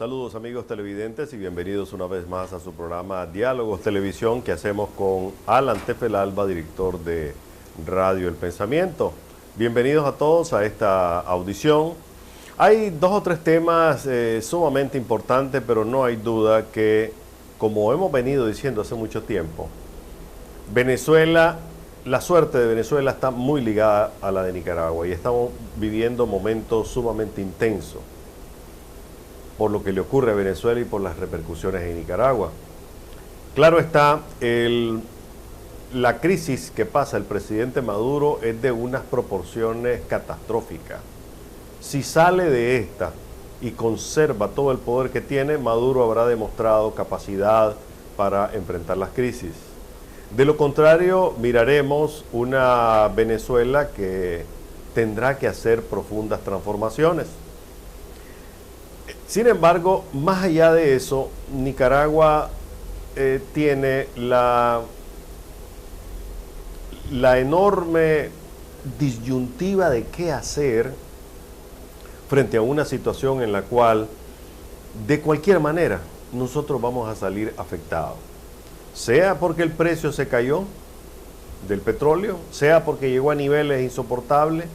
Saludos amigos televidentes y bienvenidos una vez más a su programa Diálogos Televisión que hacemos con Alan Tefelalba, director de Radio El Pensamiento. Bienvenidos a todos a esta audición. Hay dos o tres temas sumamente importantes, pero no hay duda que, como hemos venido diciendo hace mucho tiempo, Venezuela, la suerte de Venezuela está muy ligada a la de Nicaragua y estamos viviendo momentos sumamente intensos por lo que le ocurre a Venezuela y por las repercusiones en Nicaragua. Claro está, la crisis que pasa el presidente Maduro es de unas proporciones catastróficas. Si sale de esta y conserva todo el poder que tiene, Maduro habrá demostrado capacidad para enfrentar las crisis. De lo contrario, miraremos una Venezuela que tendrá que hacer profundas transformaciones. Sin embargo, más allá de eso, Nicaragua tiene la enorme disyuntiva de qué hacer frente a una situación en la cual, de cualquier manera, nosotros vamos a salir afectados. Sea porque el precio se cayó del petróleo, sea porque llegó a niveles insoportables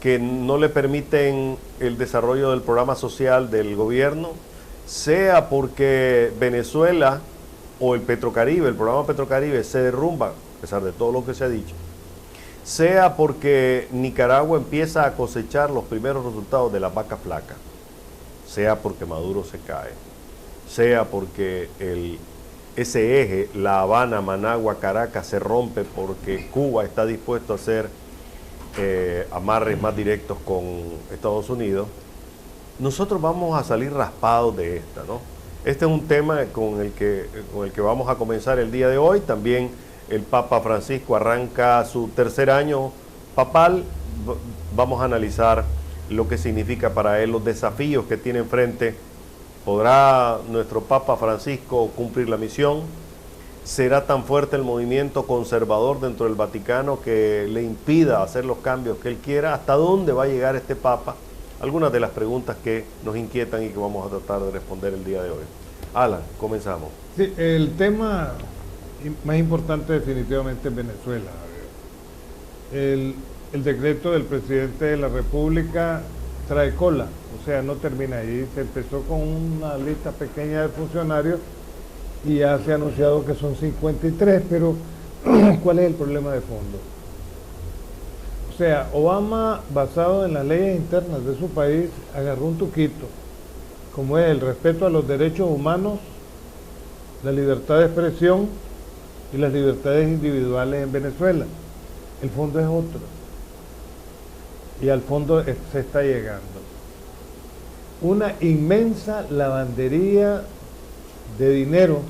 que no le permiten el desarrollo del programa social del gobierno, sea porque Venezuela o el Petrocaribe, el programa Petrocaribe se derrumba, a pesar de todo lo que se ha dicho, sea porque Nicaragua empieza a cosechar los primeros resultados de la vaca flaca, sea porque Maduro se cae, sea porque ese eje, La Habana, Managua, Caracas, se rompe porque Cuba está dispuesto a hacer amarres más directos con Estados Unidos, nosotros vamos a salir raspados de esta, ¿no? Este es un tema con el que vamos a comenzar el día de hoy. También el Papa Francisco arranca su tercer año papal. Vamos a analizar lo que significa para él, los desafíos que tiene enfrente. ¿Podrá nuestro Papa Francisco cumplir la misión? ¿Será tan fuerte el movimiento conservador dentro del Vaticano que le impida hacer los cambios que él quiera? ¿Hasta dónde va a llegar este Papa? Algunas de las preguntas que nos inquietan y que vamos a tratar de responder el día de hoy. Alan, comenzamos. Sí, el tema más importante definitivamente es Venezuela. El decreto del presidente de la República trae cola, o sea, no termina ahí. Se empezó con una lista pequeña de funcionarios y ya se ha anunciado que son 53, pero ¿cuál es el problema de fondo? O sea, Obama, basado en las leyes internas de su país, agarró un tuquito, como es el respeto a los derechos humanos, la libertad de expresión y las libertades individuales en Venezuela. El fondo es otro, y al fondo se está llegando. Una inmensa lavandería de dinero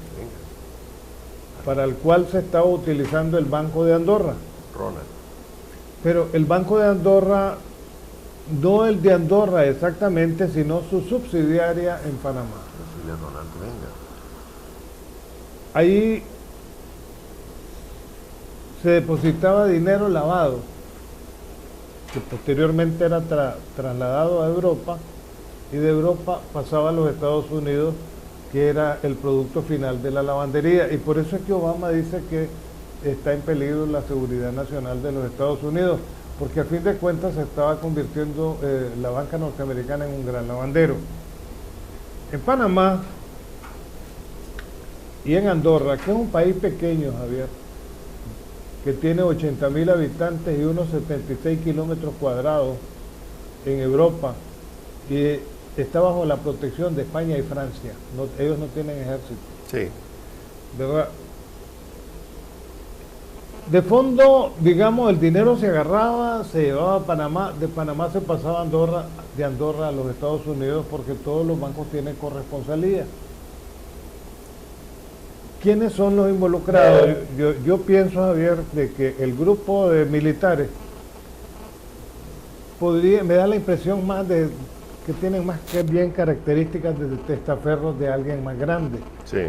para el cual se estaba utilizando el Banco de Andorra. Ronald. Pero el Banco de Andorra, no el de Andorra exactamente, sino su subsidiaria en Panamá. Ronald, venga. Ahí se depositaba dinero lavado, que posteriormente era trasladado a Europa, y de Europa pasaba a los Estados Unidos, que era el producto final de la lavandería. Y por eso es que Obama dice que está en peligro la seguridad nacional de los Estados Unidos, porque a fin de cuentas se estaba convirtiendo la banca norteamericana en un gran lavandero. En Panamá y en Andorra, que es un país pequeño, Javier, que tiene 80.000 habitantes y unos 76 kilómetros cuadrados en Europa, y está bajo la protección de España y Francia. Ellos no tienen ejército. Sí. ¿Verdad? De fondo, digamos, el dinero se agarraba, se llevaba a Panamá, de Panamá se pasaba a Andorra, de Andorra a los Estados Unidos, porque todos los bancos tienen corresponsalía. ¿Quiénes son los involucrados? Yo pienso, Javier, de que el grupo de militares me da la impresión más de que tienen más que bien características de testaferros de alguien más grande. Sí.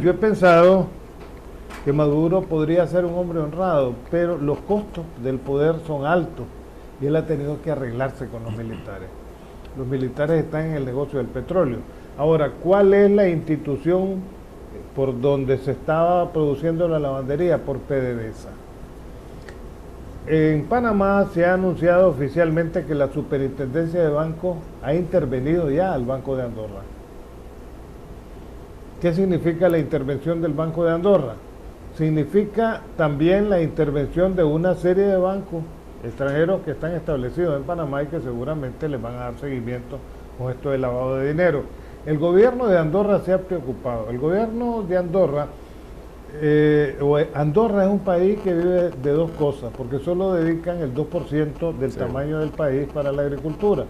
Yo he pensado que Maduro podría ser un hombre honrado, pero los costos del poder son altos y él ha tenido que arreglarse con los militares. Los militares están en el negocio del petróleo. Ahora, ¿cuál es la institución por donde se estaba produciendo la lavandería? Por PDVSA. En Panamá se ha anunciado oficialmente que la Superintendencia de Bancos ha intervenido ya al Banco de Andorra. ¿Qué significa la intervención del Banco de Andorra? Significa también la intervención de una serie de bancos extranjeros que están establecidos en Panamá y que seguramente les van a dar seguimiento con esto del lavado de dinero. El gobierno de Andorra se ha preocupado. El gobierno de Andorra, Andorra es un país que vive de dos cosas, porque solo dedican el 2% del tamaño del país para la agricultura,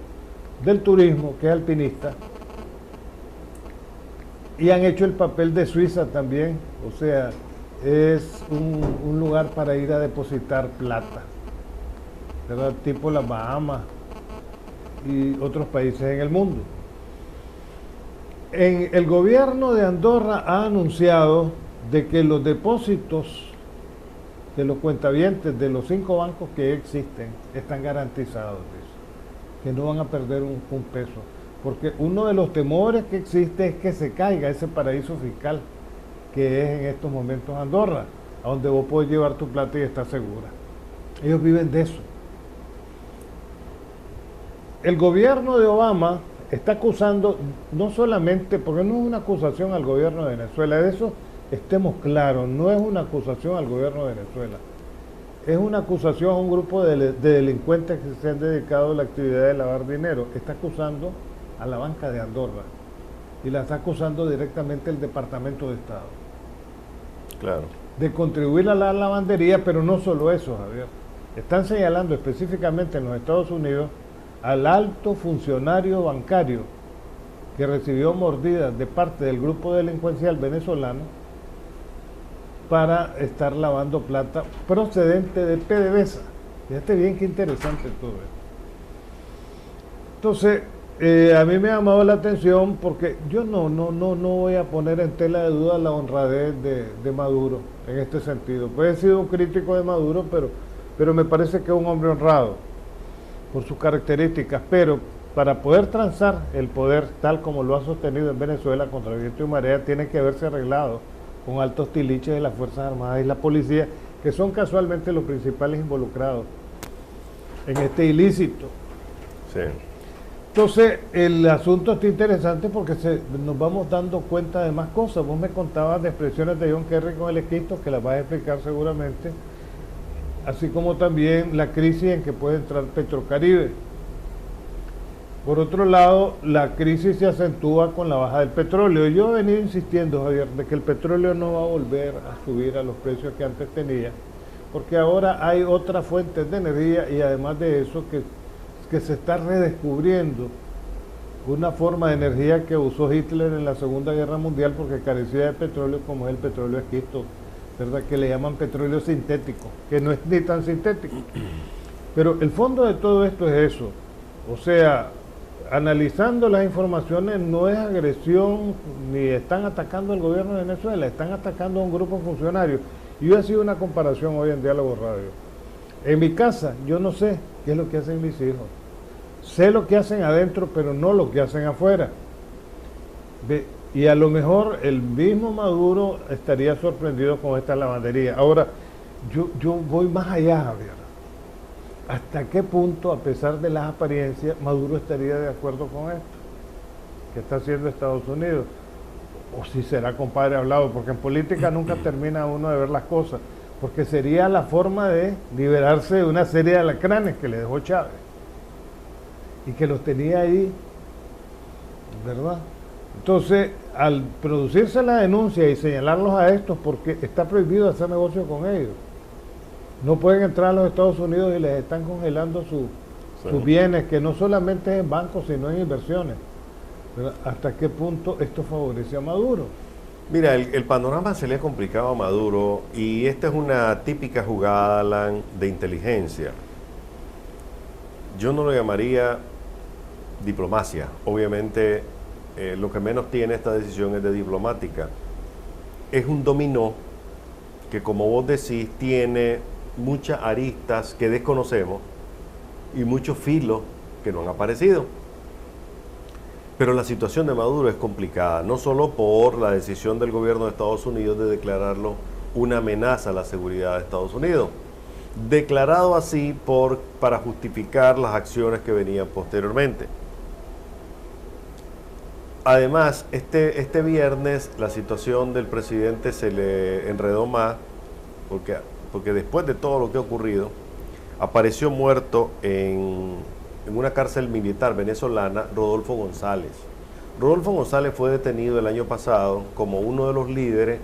del turismo, que es alpinista, y han hecho el papel de Suiza también, o sea, es un lugar para ir a depositar plata, ¿verdad? Tipo las Bahamas y otros países en el mundo. El gobierno de Andorra ha anunciado de que los depósitos de los cuentavientes de los 5 bancos que existen están garantizados, que no van a perder un peso, porque uno de los temores que existe es que se caiga ese paraíso fiscal que es en estos momentos Andorra, a donde vos podés llevar tu plata y estar segura. Ellos viven de eso. El gobierno de Obama está acusando, no solamente, porque no es una acusación al gobierno de Venezuela, de eso estemos claros, no es una acusación al gobierno de Venezuela, es una acusación a un grupo de delincuentes que se han dedicado a la actividad de lavar dinero. Está acusando a la banca de Andorra y la está acusando directamente el Departamento de Estado. Claro. De contribuir a la lavandería, pero no solo eso, Javier. Están señalando específicamente en los Estados Unidos al alto funcionario bancario que recibió mordidas de parte del grupo delincuencial venezolano para estar lavando plata procedente de PDVSA. Fíjate bien qué interesante todo esto. Entonces, a mí me ha llamado la atención porque yo no voy a poner en tela de duda la honradez de Maduro en este sentido. Pues he sido un crítico de Maduro, pero me parece que es un hombre honrado por sus características, pero para poder transar el poder tal como lo ha sostenido en Venezuela contra viento y marea, tiene que haberse arreglado con altos tiliches de las Fuerzas Armadas y la policía, que son casualmente los principales involucrados en este ilícito. Sí. Entonces, el asunto está interesante porque nos vamos dando cuenta de más cosas. Vos me contabas de expresiones de John Kerry con el Esquisto, que las vas a explicar seguramente, así como también la crisis en que puede entrar Petrocaribe. Por otro lado, la crisis se acentúa con la baja del petróleo. Yo he venido insistiendo, Javier, de que el petróleo no va a volver a subir a los precios que antes tenía, porque ahora hay otras fuentes de energía y además de eso que se está redescubriendo una forma de energía que usó Hitler en la Segunda Guerra Mundial porque carecía de petróleo, como es el petróleo esquisto, ¿verdad? Que le llaman petróleo sintético, que no es ni tan sintético. Pero el fondo de todo esto es eso. O sea, analizando las informaciones, no es agresión ni están atacando al gobierno de Venezuela, están atacando a un grupo de funcionarios. Y yo he sido una comparación hoy en Diálogo Radio. En mi casa, yo no sé qué es lo que hacen mis hijos. Sé lo que hacen adentro, pero no lo que hacen afuera. Y a lo mejor el mismo Maduro estaría sorprendido con esta lavandería. Ahora, yo voy más allá, Javier. ¿Hasta qué punto, a pesar de las apariencias, Maduro estaría de acuerdo con esto que está haciendo Estados Unidos? O si será compadre hablado, porque en política nunca termina uno de ver las cosas, porque sería la forma de liberarse de una serie de alacranes que le dejó Chávez y que los tenía ahí, ¿verdad? Entonces, al producirse la denuncia y señalarlos a estos, porque está prohibido hacer negocio con ellos, no pueden entrar a los Estados Unidos y les están congelando sus bienes, que no solamente es en bancos, sino en inversiones. ¿Verdad? ¿Hasta qué punto esto favorece a Maduro? Mira, el panorama se le ha complicado a Maduro y esta es una típica jugada, Alan, de inteligencia. Yo no lo llamaría diplomacia. Obviamente, lo que menos tiene esta decisión es de diplomática. Es un dominó que, como vos decís, tiene muchas aristas que desconocemos y muchos filos que no han aparecido. Pero la situación de Maduro es complicada, no solo por la decisión del gobierno de Estados Unidos de declararlo una amenaza a la seguridad de Estados Unidos, declarado así para justificar las acciones que venían posteriormente. Además, este viernes la situación del presidente se le enredó más, porque después de todo lo que ha ocurrido, apareció muerto en una cárcel militar venezolana Rodolfo González. Rodolfo González fue detenido el año pasado como uno de los líderes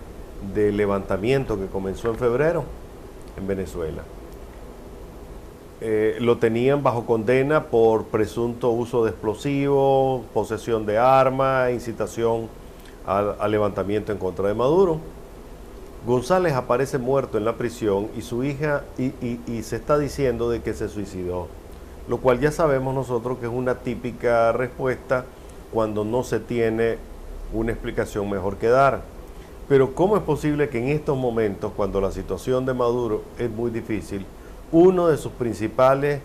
del levantamiento que comenzó en febrero en Venezuela. Lo tenían bajo condena por presunto uso de explosivos, posesión de armas, incitación al levantamiento en contra de Maduro. González aparece muerto en la prisión y su hija, y se está diciendo de que se suicidó, lo cual ya sabemos nosotros que es una típica respuesta cuando no se tiene una explicación mejor que dar. Pero ¿cómo es posible que en estos momentos, cuando la situación de Maduro es muy difícil, uno de sus principales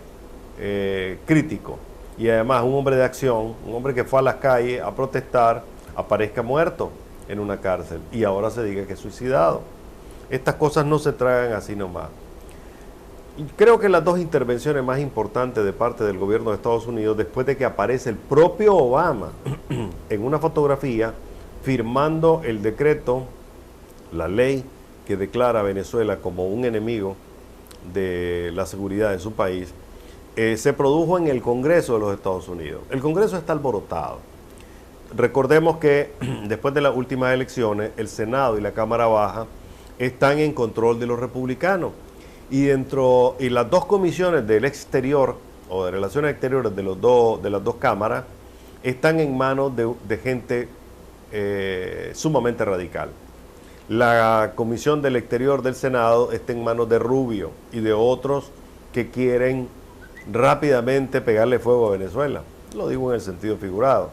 críticos, y además un hombre de acción, un hombre que fue a las calles a protestar, aparezca muerto en una cárcel y ahora se diga que es suicidado? Estas cosas no se tragan así nomás. Y creo que las dos intervenciones más importantes de parte del gobierno de Estados Unidos, después de que aparece el propio Obama en una fotografía firmando el decreto, la ley que declara a Venezuela como un enemigo de la seguridad de su país, se produjo en el Congreso de los Estados Unidos. El Congreso está alborotado. Recordemos que después de las últimas elecciones, el Senado y la Cámara Baja están en control de los republicanos. Y las dos comisiones del exterior o de relaciones exteriores de las dos cámaras están en manos de gente sumamente radical. La comisión del exterior del Senado está en manos de Rubio y de otros que quieren rápidamente pegarle fuego a Venezuela. Lo digo en el sentido figurado.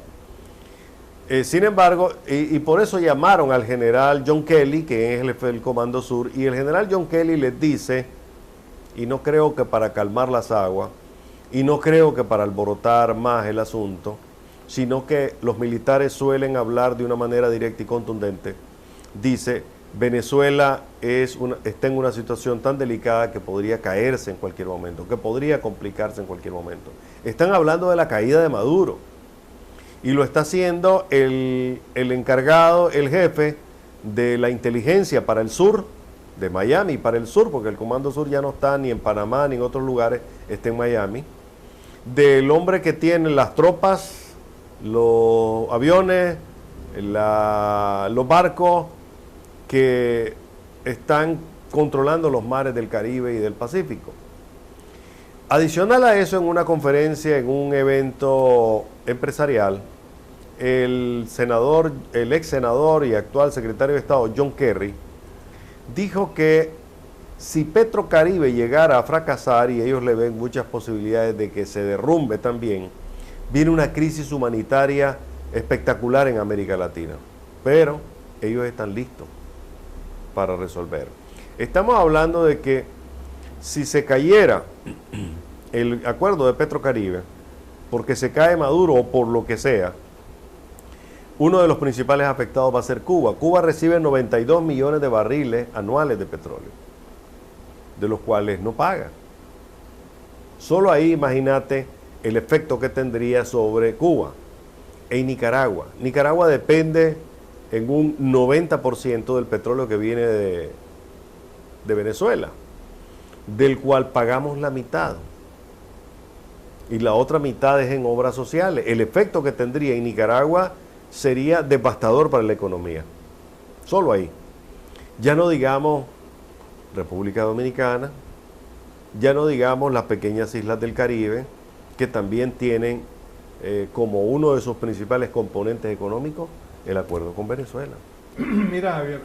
Sin embargo, y por eso llamaron al general John Kelly, que es el jefe del Comando Sur, y el general John Kelly les dice, y no creo que para calmar las aguas, y no creo que para alborotar más el asunto, sino que los militares suelen hablar de una manera directa y contundente. Dice, Venezuela está en una situación tan delicada que podría caerse en cualquier momento, que podría complicarse en cualquier momento. Están hablando de la caída de Maduro, y lo está haciendo el encargado, el jefe de la inteligencia para el sur, de Miami, para el sur, porque el Comando Sur ya no está ni en Panamá ni en otros lugares, está en Miami, del hombre que tiene las tropas, los aviones, los barcos que están controlando los mares del Caribe y del Pacífico. Adicional a eso, en una conferencia, en un evento empresarial, el ex senador y actual secretario de Estado, John Kerry, dijo que si Petrocaribe llegara a fracasar, y ellos le ven muchas posibilidades de que se derrumbe también, viene una crisis humanitaria espectacular en América Latina. Pero ellos están listos para resolver. Estamos hablando de que si se cayera el acuerdo de Petrocaribe, porque se cae Maduro o por lo que sea, uno de los principales afectados va a ser Cuba. Cuba recibe 92 millones de barriles anuales de petróleo, de los cuales no paga. Solo ahí imagínate el efecto que tendría sobre Cuba. En Nicaragua. Nicaragua depende en un 90% del petróleo que viene de Venezuela, del cual pagamos la mitad. Y la otra mitad es en obras sociales. El efecto que tendría en Nicaragua sería devastador para la economía. Solo ahí. Ya no digamos República Dominicana, ya no digamos las pequeñas islas del Caribe, que también tienen como uno de sus principales componentes económicos el acuerdo con Venezuela. Mira, Javier,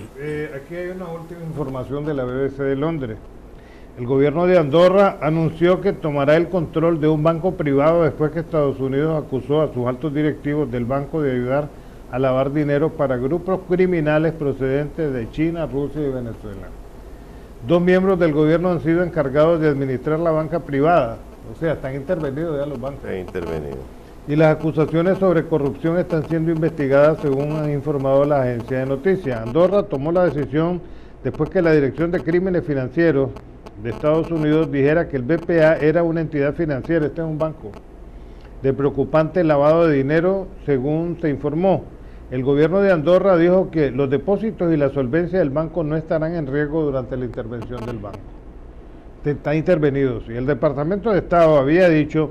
aquí hay una última información de la BBC de Londres. El gobierno de Andorra anunció que tomará el control de un banco privado después que Estados Unidos acusó a sus altos directivos del banco de ayudar a lavar dinero para grupos criminales procedentes de China, Rusia y Venezuela. 2 miembros del gobierno han sido encargados de administrar la banca privada, o sea, están intervenidos ya los bancos. He intervenido. Y las acusaciones sobre corrupción están siendo investigadas según han informado las agencias de noticias. Andorra tomó la decisión después que la Dirección de Crímenes Financieros de Estados Unidos dijera que el BPA era una entidad financiera, este es un banco, de preocupante lavado de dinero, según se informó. El gobierno de Andorra dijo que los depósitos y la solvencia del banco no estarán en riesgo durante la intervención del banco. Está intervenido, sí. El Departamento de Estado había dicho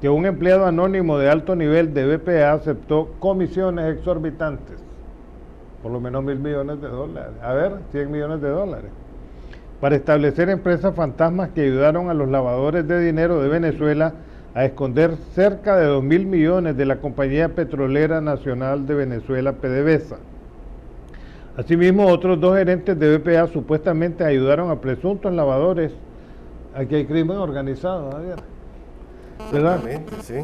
que un empleado anónimo de alto nivel de BPA aceptó comisiones exorbitantes, por lo menos $1.000 millones, 100 millones de dólares, para establecer empresas fantasmas que ayudaron a los lavadores de dinero de Venezuela a esconder cerca de 2.000 millones de la Compañía Petrolera Nacional de Venezuela, PDVSA. Asimismo, otros 2 gerentes de BPA supuestamente ayudaron a presuntos lavadores. Aquí hay crimen organizado, Javier, ¿verdad? Sí.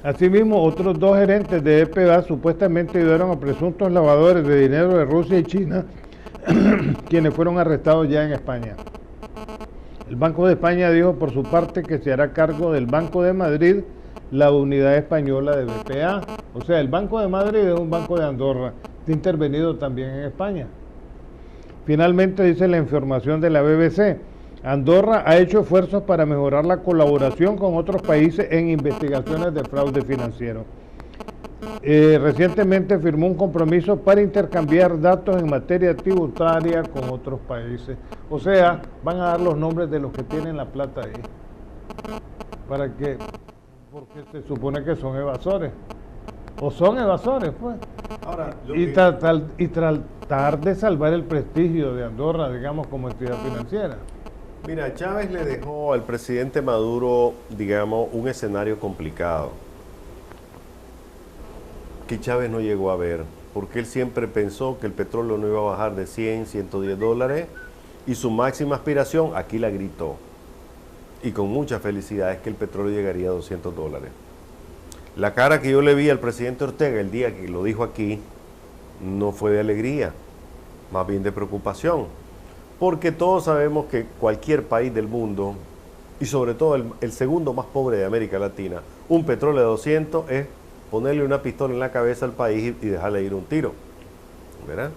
Asimismo, otros 2 gerentes de BPA supuestamente ayudaron a presuntos lavadores de dinero de Rusia y China, quienes fueron arrestados ya en España. El Banco de España dijo por su parte que se hará cargo del Banco de Madrid, la unidad española de BPA. O sea, el Banco de Madrid es un banco de Andorra, está intervenido también en España. Finalmente, dice la información de la BBC, Andorra ha hecho esfuerzos para mejorar la colaboración con otros países en investigaciones de fraude financiero. Recientemente firmó un compromiso para intercambiar datos en materia tributaria con otros países. O sea, van a dar los nombres de los que tienen la plata ahí. ¿Para qué? Porque se supone que son evasores. O son evasores, pues. Ahora, y tratar de salvar el prestigio de Andorra, digamos, como entidad financiera. Mira, Chávez le dejó al presidente Maduro, digamos, un escenario complicado que Chávez no llegó a ver, porque él siempre pensó que el petróleo no iba a bajar de 100, 110 dólares y su máxima aspiración, aquí la gritó, y con mucha felicidad, es que el petróleo llegaría a 200 dólares. La cara que yo le vi al presidente Ortega el día que lo dijo aquí no fue de alegría, más bien de preocupación, porque todos sabemos que cualquier país del mundo, y sobre todo el segundo más pobre de América Latina, un petróleo de 200 es ponerle una pistola en la cabeza al país y dejarle ir un tiro, ¿verdad?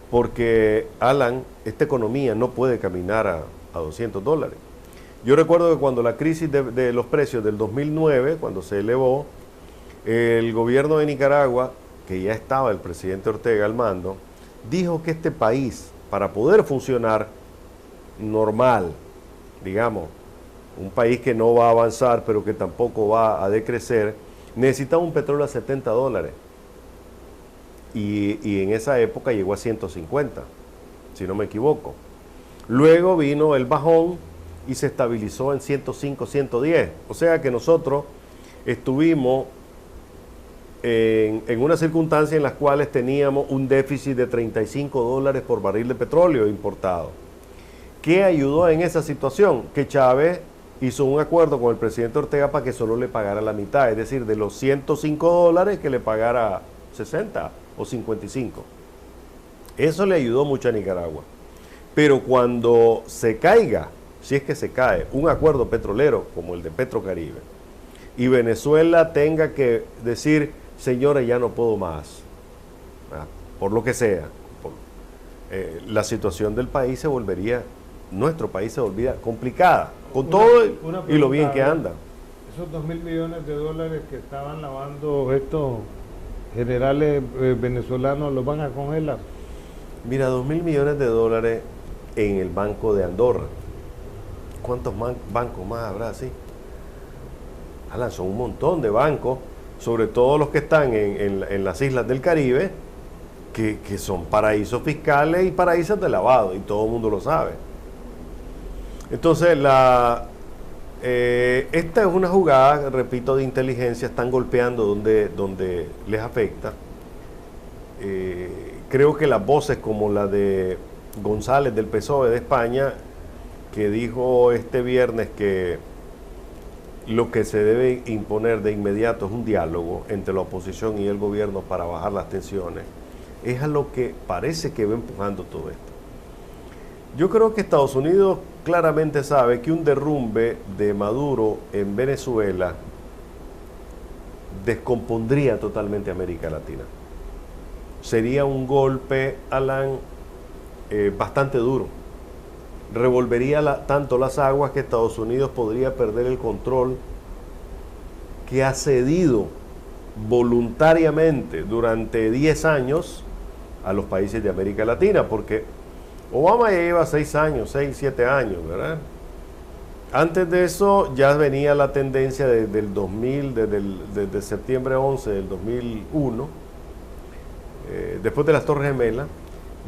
Porque, Alan, esta economía no puede caminar a 200 dólares. Yo recuerdo que cuando la crisis de los precios del 2009, cuando se elevó, el gobierno de Nicaragua, que ya estaba el presidente Ortega al mando, dijo que este país, para poder funcionar normal, digamos, un país que no va a avanzar, pero que tampoco va a decrecer, necesitaba un petróleo a 70 dólares. Y en esa época llegó a 150, si no me equivoco. Luego vino el bajón y se estabilizó en 105, 110. O sea que nosotros estuvimos en una circunstancia en las cuales teníamos un déficit de 35 dólares por barril de petróleo importado. ¿Qué ayudó en esa situación? Que Chávez hizo un acuerdo con el presidente Ortega para que solo le pagara la mitad, es decir, de los 105 dólares que le pagara 60 o 55. Eso le ayudó mucho a Nicaragua. Pero cuando se caiga, si es que se cae, un acuerdo petrolero como el de Petrocaribe, y Venezuela tenga que decir, señores, ya no puedo más, por lo que sea, la situación del país se volvería, nuestro país se volvería complicada, con todo y lo bien que anda. Esos 2.000 millones de dólares que estaban lavando estos generales venezolanos, ¿los van a congelar? Mira, 2.000 millones de dólares en el Banco de Andorra. ¿Cuántos bancos más habrá así? Alan, son un montón de bancos, sobre todo los que están en las islas del Caribe, que son paraísos fiscales y paraísos de lavado, y todo el mundo lo sabe. Entonces, esta es una jugada, repito, de inteligencia, están golpeando donde les afecta. Creo que las voces como la de González del PSOE de España, que dijo este viernes que lo que se debe imponer de inmediato es un diálogo entre la oposición y el gobierno para bajar las tensiones, es a lo que parece que va empujando todo esto. Yo creo que Estados Unidos claramente sabe que un derrumbe de Maduro en Venezuela descompondría totalmente América Latina. Sería un golpe, Alan, bastante duro. Revolvería tanto las aguas que Estados Unidos podría perder el control que ha cedido voluntariamente durante 10 años a los países de América Latina, porque Obama ya lleva 6 años, 6, 7 años, ¿verdad? Antes de eso ya venía la tendencia desde el 2000, desde septiembre 11 del 2001, después de las Torres Gemelas,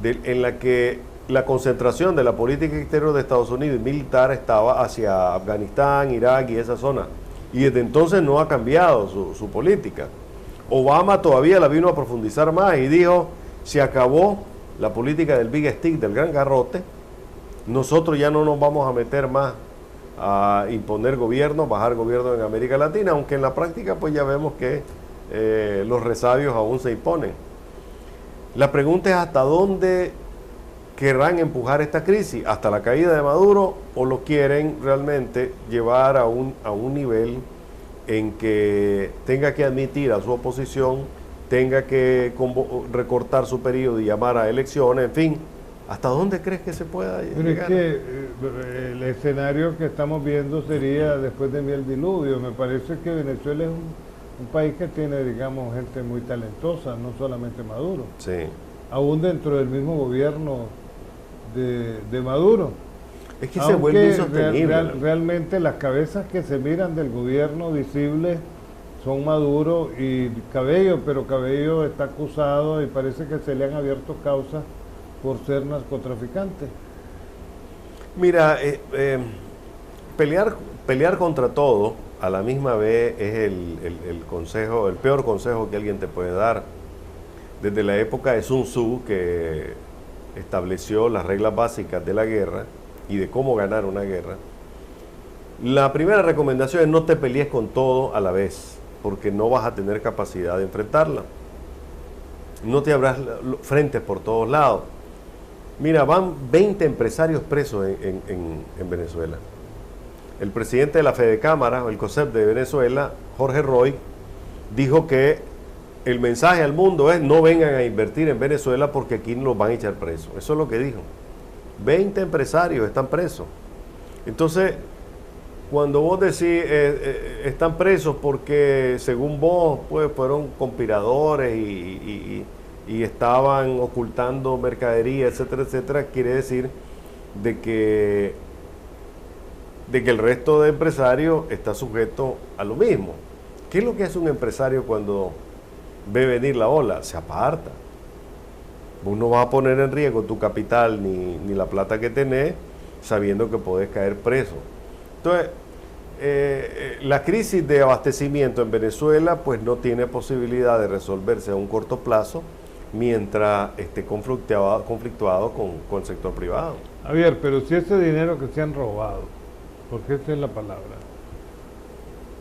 en la que la concentración de la política exterior de Estados Unidos y militar estaba hacia Afganistán, Irak y esa zona. Y desde entonces no ha cambiado su política. Obama todavía la vino a profundizar más y dijo, se acabó la política del Big Stick, del gran garrote, nosotros ya no nos vamos a meter más a imponer gobierno, bajar gobierno en América Latina, aunque en la práctica pues ya vemos que los resabios aún se imponen. La pregunta es hasta dónde querrán empujar esta crisis, hasta la caída de Maduro, o lo quieren realmente llevar a un nivel en que tenga que admitir a su oposición, tenga que recortar su periodo y llamar a elecciones, en fin. ¿Hasta dónde crees que se pueda llegar? Pero es que el escenario que estamos viendo sería después de el diluvio. Me parece que Venezuela es un país que tiene, digamos, gente muy talentosa, no solamente Maduro. Sí. Aún dentro del mismo gobierno de Maduro. Es que se vuelve insostenible. Realmente las cabezas que se miran del gobierno visible son Maduro y Cabello, pero Cabello está acusado y parece que se le han abierto causas por ser narcotraficante. Mira, pelear contra todo a la misma vez es el peor consejo que alguien te puede dar. Desde la época de Sun Tzu, que estableció las reglas básicas de la guerra y de cómo ganar una guerra, la primera recomendación es no te pelees con todo a la vez, porque no vas a tener capacidad de enfrentarla. No te abras frentes por todos lados. Mira, van 20 empresarios presos en Venezuela. El presidente de la Fedecámara, el COSEP de Venezuela, Jorge Roy, dijo que el mensaje al mundo es no vengan a invertir en Venezuela porque aquí los van a echar presos. Eso es lo que dijo. 20 empresarios están presos. Entonces, cuando vos decís están presos porque según vos pues fueron conspiradores y estaban ocultando mercadería, etcétera, etcétera, quiere decir de que el resto de empresarios está sujeto a lo mismo. ¿Qué es lo que hace un empresario cuando ve venir la ola? Se aparta. Vos no vas a poner en riesgo tu capital ni la plata que tenés sabiendo que podés caer preso. Entonces, la crisis de abastecimiento en Venezuela pues no tiene posibilidad de resolverse a un corto plazo mientras esté conflictuado con el sector privado. Javier, pero si ese dinero que se han robado, porque esa es la palabra,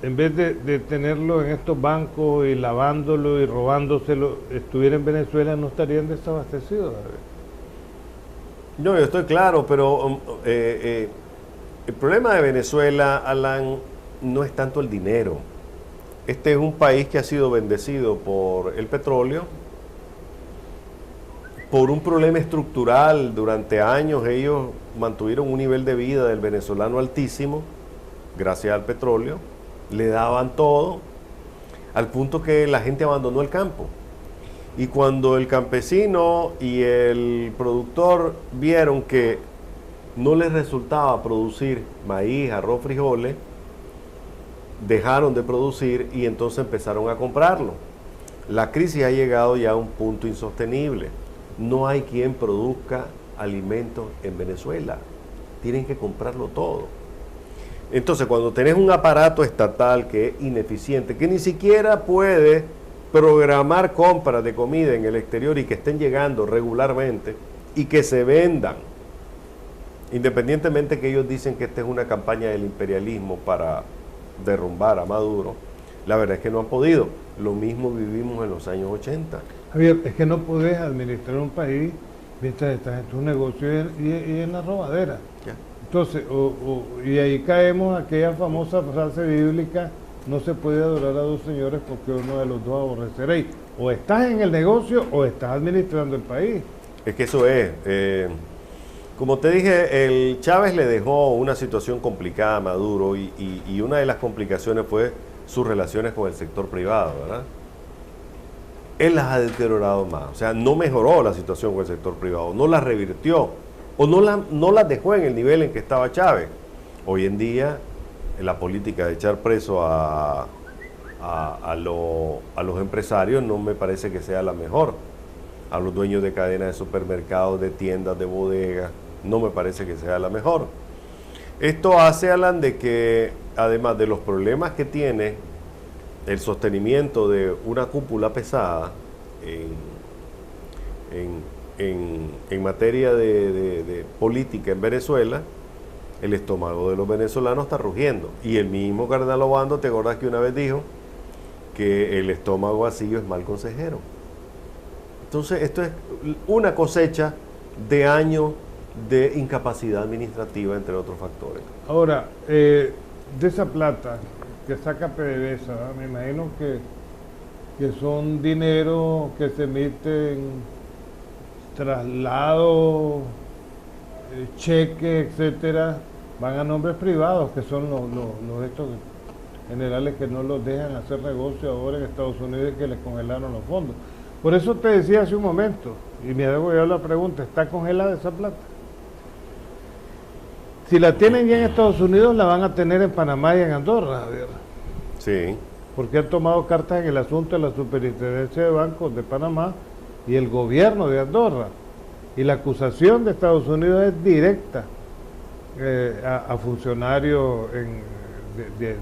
en vez de tenerlo en estos bancos y lavándolo y robándoselo, estuviera en Venezuela, no estarían desabastecidos, Javier. No, yo estoy claro, pero el problema de Venezuela, Alan, no es tanto el dinero. Este es un país que ha sido bendecido por el petróleo, por un problema estructural. Durante años ellos mantuvieron un nivel de vida del venezolano altísimo, gracias al petróleo, le daban todo, al punto que la gente abandonó el campo. Y cuando el campesino y el productor vieron que no les resultaba producir maíz, arroz, frijoles, dejaron de producir y entonces empezaron a comprarlo. La crisis ha llegado ya a un punto insostenible. No hay quien produzca alimentos en Venezuela. Tienen que comprarlo todo. Entonces, cuando tenés un aparato estatal que es ineficiente, que ni siquiera puede programar compras de comida en el exterior y que estén llegando regularmente y que se vendan, independientemente que ellos dicen que esta es una campaña del imperialismo para derrumbar a Maduro, la verdad es que no han podido. Lo mismo vivimos en los años 80. Javier, es que no podés administrar un país mientras estás en tus negocios y en la robadera. Ya. Entonces, y ahí caemos a aquella famosa frase bíblica, no se puede adorar a dos señores porque uno de los dos aborreceréis. O estás en el negocio o estás administrando el país. Es que eso es. Como te dije, el Chávez le dejó una situación complicada a Maduro y una de las complicaciones fue sus relaciones con el sector privado, ¿verdad? Él las ha deteriorado más, o sea, no mejoró la situación con el sector privado, no la revirtió o no las dejó en el nivel en que estaba Chávez. Hoy en día, la política de echar preso a los empresarios no me parece que sea la mejor. A los dueños de cadenas de supermercados, de tiendas, de bodegas, no me parece que sea la mejor. Esto hace, Alan, de que además de los problemas que tiene el sostenimiento de una cúpula pesada en materia de política en Venezuela, el estómago de los venezolanos está rugiendo. Y el mismo cardenal Obando, ¿te acordás que una vez dijo que el estómago vacío es mal consejero? Entonces, esto es una cosecha de años de incapacidad administrativa, entre otros factores. Ahora, de esa plata que saca PDVSA, ¿verdad? Me imagino que son dinero que se emiten traslado, cheques, etcétera, van a nombres privados, que son los estos generales que no los dejan hacer negocio ahora en Estados Unidos y que les congelaron los fondos. Por eso te decía hace un momento, y me hago yo la pregunta, ¿está congelada esa plata? Si la tienen ya en Estados Unidos, la van a tener en Panamá y en Andorra, Javier. Sí. Porque han tomado cartas en el asunto de la Superintendencia de Bancos de Panamá y el gobierno de Andorra. Y la acusación de Estados Unidos es directa a funcionarios de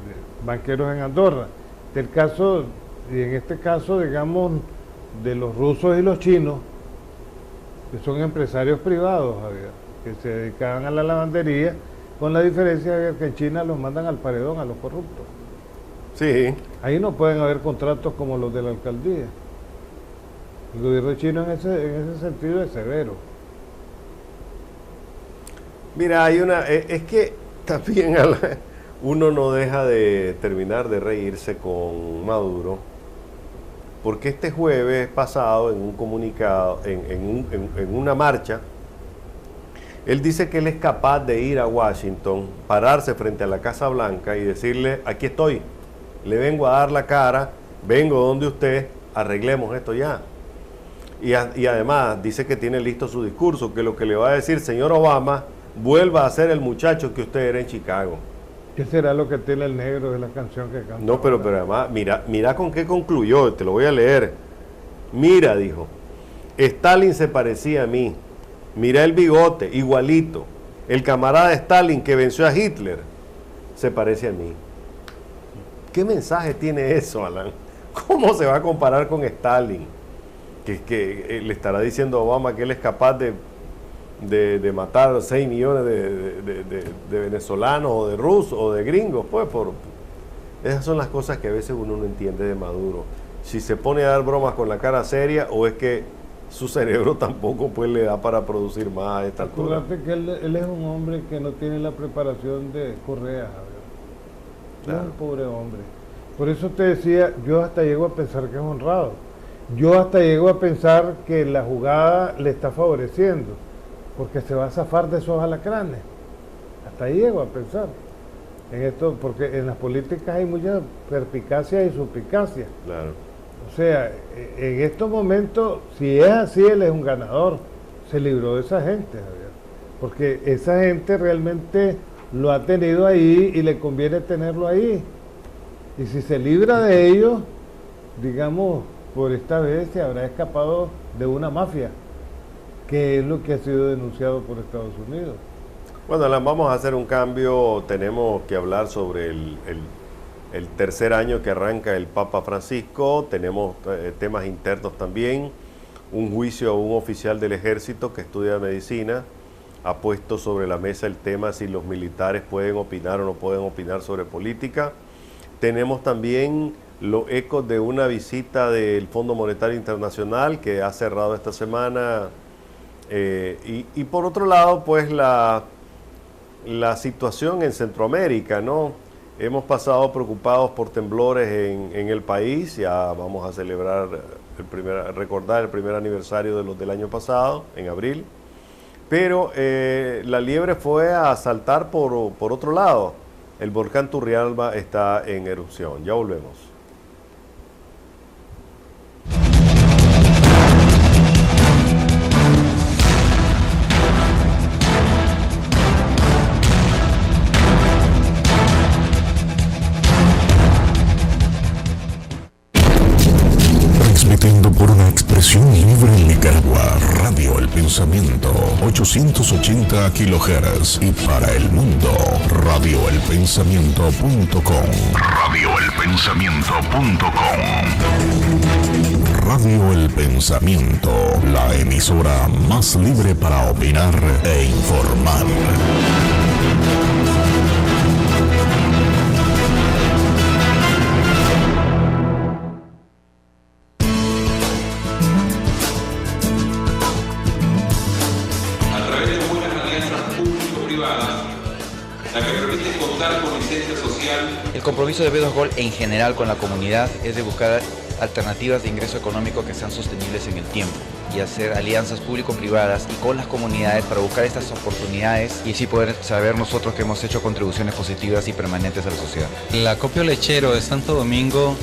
banqueros en Andorra. Y en este caso, digamos, de los rusos y los chinos, que son empresarios privados, Javier, que se dedicaban a la lavandería, con la diferencia de que en China los mandan al paredón a los corruptos. Sí. Ahí no pueden haber contratos como los de la alcaldía. El gobierno chino en ese sentido es severo. Mira, es que también uno no deja de terminar de reírse con Maduro, porque este jueves pasado, en un comunicado, en una marcha, él dice que él es capaz de ir a Washington, pararse frente a la Casa Blanca y decirle: aquí estoy, le vengo a dar la cara, vengo donde usted, arreglemos esto ya. Y además dice que tiene listo su discurso, que lo que le va a decir: señor Obama, vuelva a ser el muchacho que usted era en Chicago. ¿Qué será lo que tiene el negro de la canción que canta? No, pero además, mira con qué concluyó, te lo voy a leer. Mira, dijo, Stalin se parecía a mí. Mira el bigote, igualito. El camarada Stalin que venció a Hitler se parece a mí. ¿Qué mensaje tiene eso, Alan? ¿Cómo se va a comparar con Stalin? Que le estará diciendo a Obama que él es capaz de matar 6 millones de venezolanos o de rusos o de gringos, pues esas son las cosas que a veces uno no entiende de Maduro. Si se pone a dar bromas con la cara seria o es que su cerebro tampoco pues le da para producir más a esta altura. Acuérdate que él es un hombre que no tiene la preparación de Correa, Javier. Claro. Es un pobre hombre. Por eso te decía, yo hasta llego a pensar que es honrado. Yo hasta llego a pensar que la jugada le está favoreciendo, porque se va a zafar de esos alacranes. Hasta ahí llego a pensar en esto, porque en las políticas hay mucha perspicacia y suspicacia. Claro. O sea, en estos momentos, si es así, él es un ganador. Se libró de esa gente, Javier, porque esa gente realmente lo ha tenido ahí y le conviene tenerlo ahí. Y si se libra de ellos, digamos, por esta vez se habrá escapado de una mafia, que es lo que ha sido denunciado por Estados Unidos. Bueno, Alan, vamos a hacer un cambio. Tenemos que hablar sobre el tercer año que arranca el Papa Francisco. Tenemos temas internos también. Un juicio a un oficial del ejército que estudia medicina ha puesto sobre la mesa el tema si los militares pueden opinar o no pueden opinar sobre política. Tenemos también los ecos de una visita del Fondo Monetario Internacional que ha cerrado esta semana. Y por otro lado, pues la situación en Centroamérica, ¿no? hemos pasado preocupados por temblores en el país. Ya vamos a celebrar, recordar el primer aniversario de los del año pasado, en abril. Pero la liebre fue a saltar por otro lado. El volcán Turrialba está en erupción. Ya volvemos. Transmitiendo por una expresión libre en Nicaragua, Radio El Pensamiento, 880 kHz y para el mundo, radioelpensamiento.com. Radioelpensamiento.com. Radio El Pensamiento, la emisora más libre para opinar e informar. El compromiso de B2Gold en general con la comunidad es de buscar alternativas de ingreso económico que sean sostenibles en el tiempo y hacer alianzas público-privadas y con las comunidades para buscar estas oportunidades y así poder saber nosotros que hemos hecho contribuciones positivas y permanentes a la sociedad. El acopio lechero de Santo Domingo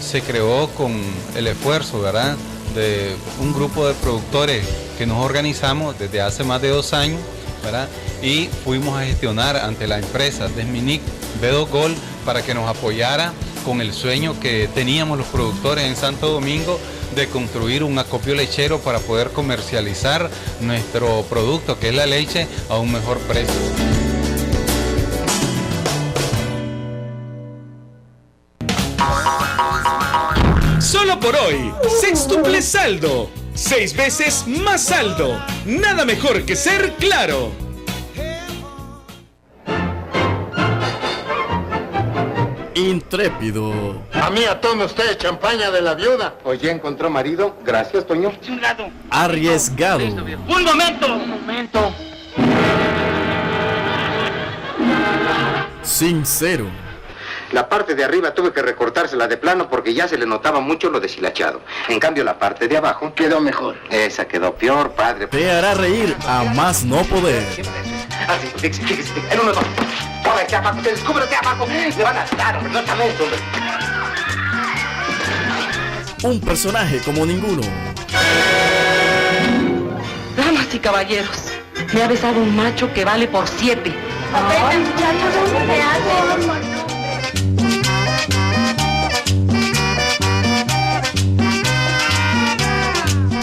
se creó con el esfuerzo, ¿verdad?, de un grupo de productores que nos organizamos desde hace más de 2 años, ¿verdad?, y fuimos a gestionar ante la empresa Desminic B2Gold para que nos apoyara con el sueño que teníamos los productores en Santo Domingo de construir un acopio lechero para poder comercializar nuestro producto, que es la leche, a un mejor precio. Solo por hoy, sextuple saldo, 6 veces más saldo. Nada mejor que ser Claro. Intrépido. A mí tome usted champaña de la viuda. Pues ya encontró marido. Gracias, Toño. Arriesgado. Un momento. Sincero. La parte de arriba tuve que recortársela de plano porque ya se le notaba mucho lo deshilachado. En cambio, la parte de abajo quedó mejor. Esa quedó peor, padre. Te hará reír a más no poder. Así, fíjese. El 1, 2. Ahora hacia abajo, se descubre hacia abajo. Le van a dar, hombre, no tamento, hombre. Un personaje como ninguno. Damas y caballeros, me ha besado un macho que vale por 7.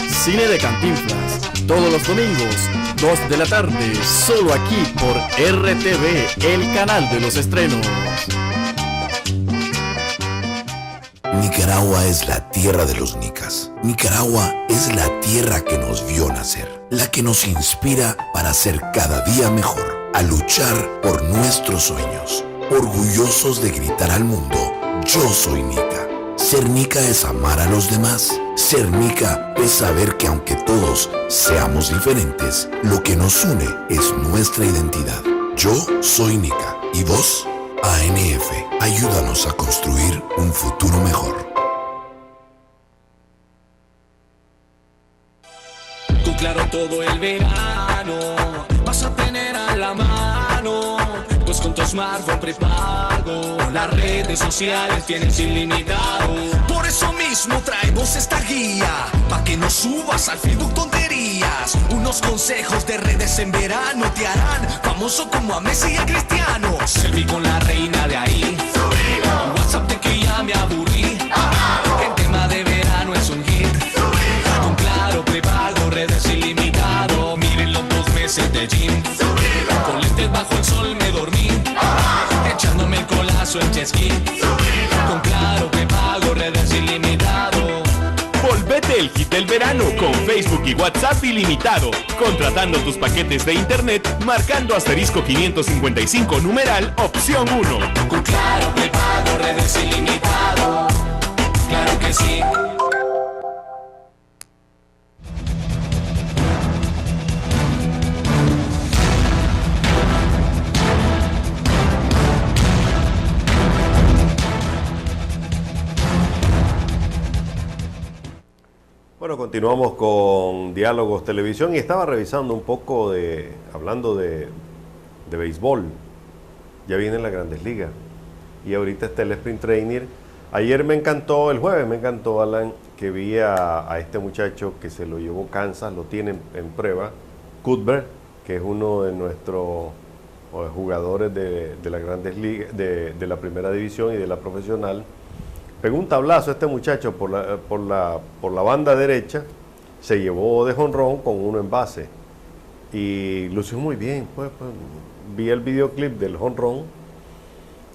Cine de Cantinflas, todos los domingos, 2 de la tarde, solo aquí por RTV, el canal de los estrenos. Nicaragua es la tierra de los nicas. Nicaragua es la tierra que nos vio nacer, la que nos inspira para ser cada día mejor, a luchar por nuestros sueños, orgullosos de gritar al mundo, yo soy nica. Ser nica es amar a los demás. Ser nica es saber que aunque todos seamos diferentes, lo que nos une es nuestra identidad. Yo soy nica. ¿Y vos? ANF, ayúdanos a construir un futuro mejor. Tú Claro todo el verano vas a tener a la mano, pues con tu smartphone prepago las redes sociales tienes ilimitado. Por eso mismo traemos esta guía, pa' que no subas al Facebook tonterías. Unos consejos de redes en verano te harán famoso como a Messi y a Cristiano. Selfie con la reina de ahí, WhatsApp de que ya me aburrí. El tema de verano es un hit. Con Claro prepago redes ilimitado. Miren los 2 meses de gym. Con lentes bajo el sol me dormí, echándome el colazo en jet ski. Con Claro prepago redes ilimitado. Volvete el hit del verano con Facebook y WhatsApp ilimitado. Contratando tus paquetes de internet, marcando asterisco 555 numeral opción 1. Con Claro prepago redes ilimitado. Claro que sí. Continuamos con Diálogos Televisión y estaba revisando un poco hablando de béisbol. Ya vienen las Grandes Ligas y ahorita está el Spring Training. Ayer el jueves me encantó, Alan, que vi a este muchacho que se lo llevó Kansas, lo tiene en prueba, Cuthbert, que es uno de nuestros jugadores de las Grandes Ligas, de la primera división y de la profesional. Pegó un tablazo este muchacho por la banda derecha, se llevó de jonrón con uno en base y lució muy bien. Pues, vi el videoclip del jonrón,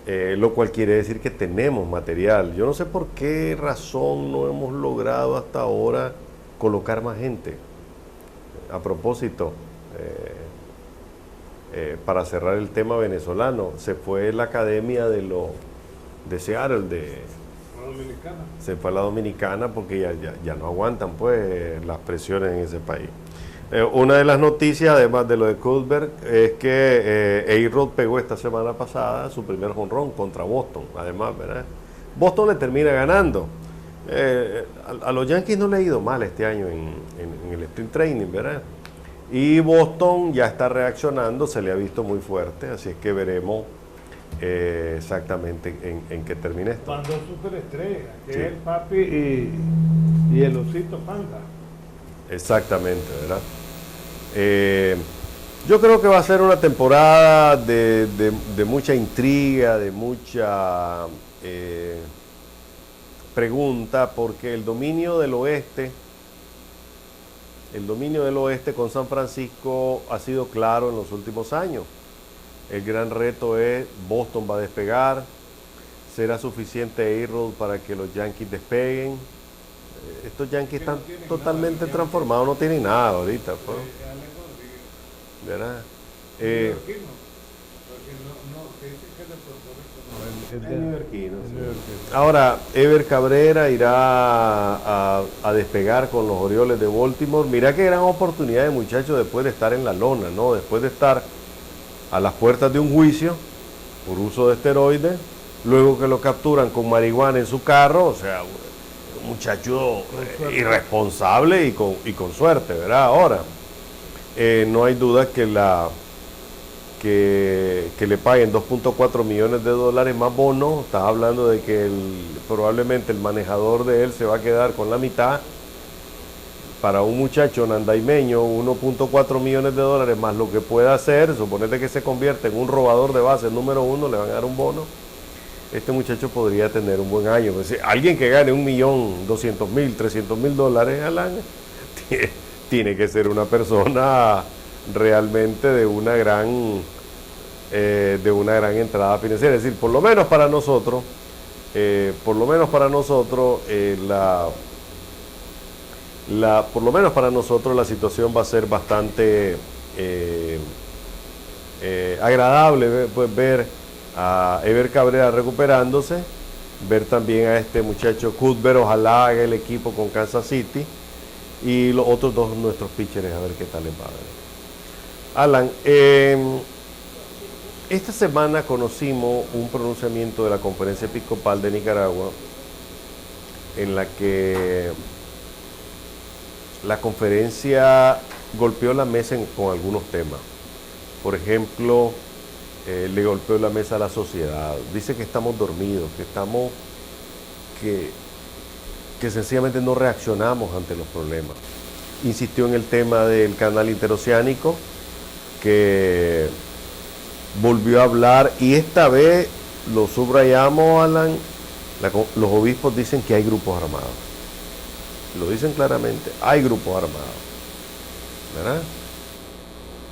lo cual quiere decir que tenemos material. Yo no sé por qué razón no hemos logrado hasta ahora colocar más gente. A propósito, para cerrar el tema venezolano, se fue la academia de Seattle, se fue a la Dominicana porque ya no aguantan pues las presiones en ese país. Una de las noticias, además de lo de Cuthbert, es que A-Rod pegó esta semana pasada su primer jonrón contra Boston, además, ¿verdad? Boston le termina ganando. A los Yankees no le ha ido mal este año en el Spring Training, ¿verdad? Y Boston ya está reaccionando, se le ha visto muy fuerte, así es que veremos exactamente en qué termina esto. Van dos superestrellas, que Sí. es el papi y el osito panda. Exactamente, ¿verdad? Yo creo que va a ser una temporada de mucha intriga, de mucha pregunta, porque el dominio del oeste con San Francisco ha sido claro en los últimos años. El gran reto es, Boston va a despegar, ¿será suficiente A-Rod para que los Yankees despeguen? Estos Yankees están totalmente transformados, no tienen nada ahorita, pues. ¿Verdad? Ahora, Ever Cabrera irá a despegar con los Orioles de Baltimore. Mira qué gran oportunidad de muchachos después de estar en la lona, ¿no? Después de estar a las puertas de un juicio por uso de esteroides, luego que lo capturan con marihuana en su carro, o sea, un muchacho irresponsable y con suerte, ¿verdad? Ahora, no hay duda que le paguen $2.4 millones más bonos. Estás hablando de que probablemente el manejador de él se va a quedar con la mitad. Para un muchacho nandaimeño, $1.4 millones más lo que pueda hacer, suponete que se convierte en un robador de base número 1, le van a dar un bono. Este muchacho podría tener un buen año. Es decir, alguien que gane $1.200.000, $300.000 al año, tiene que ser una persona realmente de una gran entrada financiera. Es decir, por lo menos para nosotros, la situación va a ser bastante agradable, pues, ver a Ever Cabrera recuperándose, ver también a este muchacho Cuthbert, ojalá haga el equipo con Kansas City, y los otros dos nuestros pitchers, a ver qué tal les va. Alan, esta semana conocimos un pronunciamiento de la Conferencia Episcopal de Nicaragua en la que la conferencia golpeó la mesa con algunos temas. Por ejemplo, le golpeó la mesa a la sociedad. Dice que estamos dormidos, que sencillamente no reaccionamos ante los problemas. Insistió en el tema del canal interoceánico, que volvió a hablar, y esta vez lo subrayamos, Alan, los obispos dicen que hay grupos armados. Lo dicen claramente, hay grupos armados, ¿verdad?